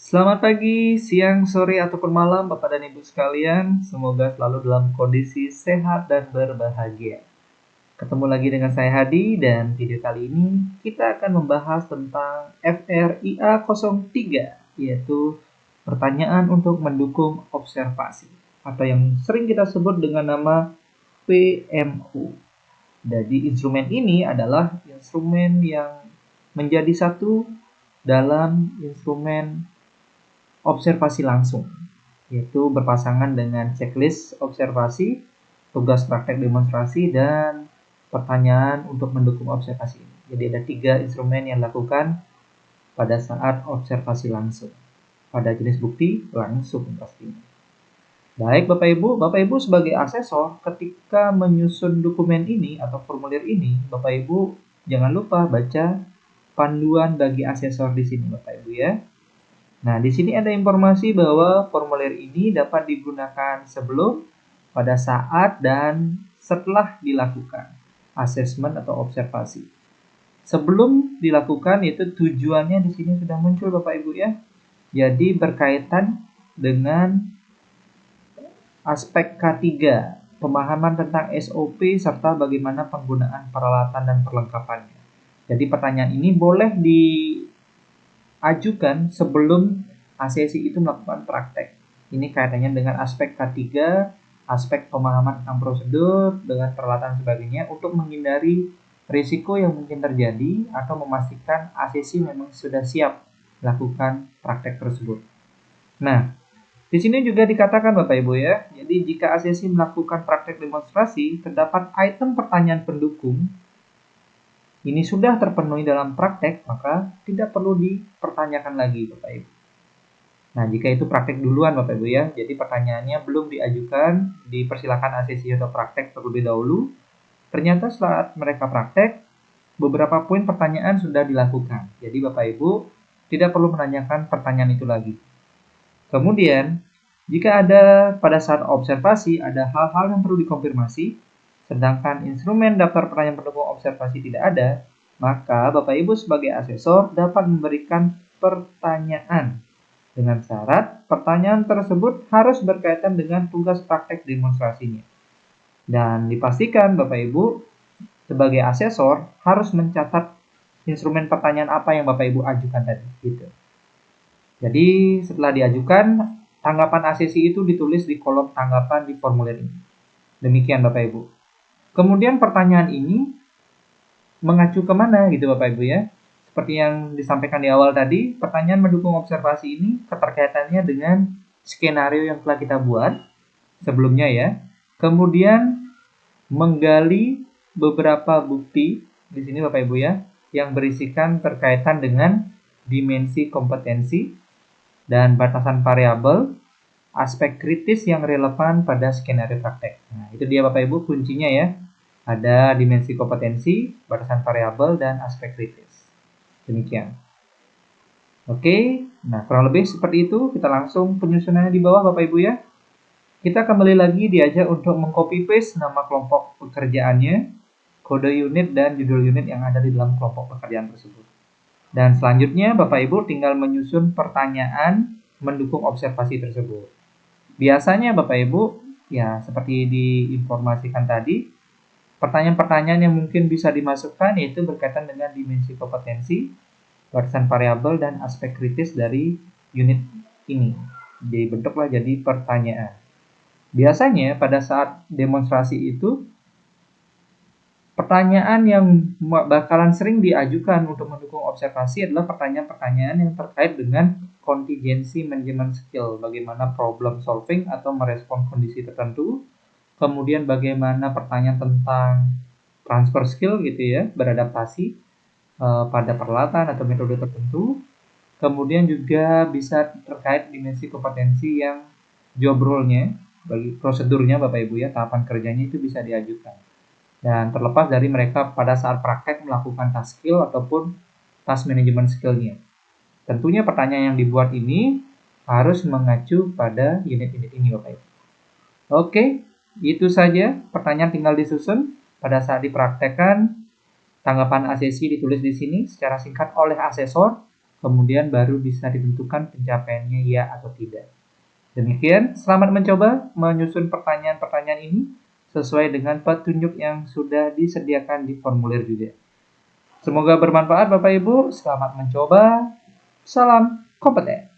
Selamat pagi, siang, sore, ataupun malam Bapak dan Ibu sekalian. Semoga selalu dalam kondisi sehat dan berbahagia. Ketemu lagi dengan saya Hadi dan video kali ini kita akan membahas tentang FRIA 03, yaitu pertanyaan untuk mendukung observasi atau yang sering kita sebut dengan nama PMO. Jadi instrumen ini adalah instrumen yang menjadi satu dalam instrumen observasi langsung, yaitu berpasangan dengan checklist observasi, tugas praktek demonstrasi, dan pertanyaan untuk mendukung observasi ini. Jadi ada 3 instrumen yang dilakukan pada saat observasi langsung. Pada jenis bukti langsung pastinya. Baik Bapak Ibu sebagai asesor ketika menyusun dokumen ini atau formulir ini, Bapak Ibu jangan lupa baca panduan bagi asesor di sini Bapak Ibu ya. Nah, di sini ada informasi bahwa formulir ini dapat digunakan sebelum, pada saat, dan setelah dilakukan asesmen atau observasi. Sebelum dilakukan itu tujuannya di sini sudah muncul Bapak Ibu ya. Jadi berkaitan dengan aspek K3, pemahaman tentang SOP serta bagaimana penggunaan peralatan dan perlengkapannya. Jadi pertanyaan ini boleh diajukan sebelum ACC itu melakukan praktek. Ini kaitannya dengan aspek K3, aspek pemahaman tentang prosedur, dengan peralatan sebagainya untuk menghindari risiko yang mungkin terjadi atau memastikan ACC memang sudah siap melakukan praktek tersebut. Nah, di sini juga dikatakan Bapak Ibu ya, jadi jika ACC melakukan praktek demonstrasi, terdapat item pertanyaan pendukung ini sudah terpenuhi dalam praktek, maka tidak perlu dipertanyakan lagi Bapak Ibu. Nah, jika itu praktek duluan Bapak Ibu ya, jadi pertanyaannya belum diajukan, dipersilakan ACC atau praktek terlebih dahulu. Ternyata saat mereka praktek, beberapa poin pertanyaan sudah dilakukan. Jadi Bapak Ibu tidak perlu menanyakan pertanyaan itu lagi. Kemudian, jika ada pada saat observasi ada hal-hal yang perlu dikonfirmasi, sedangkan instrumen daftar pertanyaan pendukung observasi tidak ada, maka Bapak Ibu sebagai asesor dapat memberikan pertanyaan dengan syarat pertanyaan tersebut harus berkaitan dengan tugas praktek demonstrasinya. Dan dipastikan Bapak Ibu sebagai asesor harus mencatat instrumen pertanyaan apa yang Bapak Ibu ajukan tadi gitu. Jadi setelah diajukan, tanggapan ACC itu ditulis di kolom tanggapan di formulir ini. Demikian Bapak Ibu. Kemudian pertanyaan ini mengacu kemana gitu Bapak Ibu ya. Seperti yang disampaikan di awal tadi, pertanyaan mendukung observasi ini keterkaitannya dengan skenario yang telah kita buat sebelumnya ya. Kemudian menggali beberapa bukti di sini Bapak Ibu ya, yang berisikan terkaitan dengan dimensi kompetensi dan batasan variabel, aspek kritis yang relevan pada skenario praktek. Nah, itu dia Bapak Ibu kuncinya ya. Ada dimensi kompetensi, batasan variabel, dan aspek kritis. Demikian. Oke, nah kurang lebih seperti itu. Kita langsung penyusunannya di bawah Bapak Ibu ya. Kita kembali lagi diajak untuk meng-copy paste nama kelompok pekerjaannya, kode unit, dan judul unit yang ada di dalam kelompok pekerjaan tersebut. Dan selanjutnya Bapak Ibu tinggal menyusun pertanyaan mendukung observasi tersebut. Biasanya Bapak Ibu, ya seperti diinformasikan tadi, pertanyaan-pertanyaan yang mungkin bisa dimasukkan yaitu berkaitan dengan dimensi kompetensi, batasan variabel, dan aspek kritis dari unit ini. Jadi bentuklah jadi pertanyaan. Biasanya pada saat demonstrasi itu, pertanyaan yang bakalan sering diajukan untuk mendukung observasi adalah pertanyaan-pertanyaan yang terkait dengan contingency management skill, bagaimana problem solving atau merespon kondisi tertentu, kemudian bagaimana pertanyaan tentang transfer skill gitu ya, beradaptasi pada peralatan atau metode tertentu, kemudian juga bisa terkait dimensi kompetensi yang job role-nya, bagi prosedurnya Bapak Ibu ya, tahapan kerjanya itu bisa diajukan. Dan terlepas dari mereka pada saat praktek melakukan task skill ataupun task management skill-nya. Tentunya pertanyaan yang dibuat ini harus mengacu pada unit-unit ini Bapak Ibu. Oke, itu saja. Pertanyaan tinggal disusun pada saat dipraktekkan. Tanggapan ACC ditulis di sini secara singkat oleh asesor. kemudian baru bisa ditentukan pencapaiannya ya atau tidak. Demikian, selamat mencoba menyusun pertanyaan-pertanyaan ini sesuai dengan petunjuk yang sudah disediakan di formulir juga. Semoga bermanfaat Bapak Ibu, selamat mencoba, salam kompeten.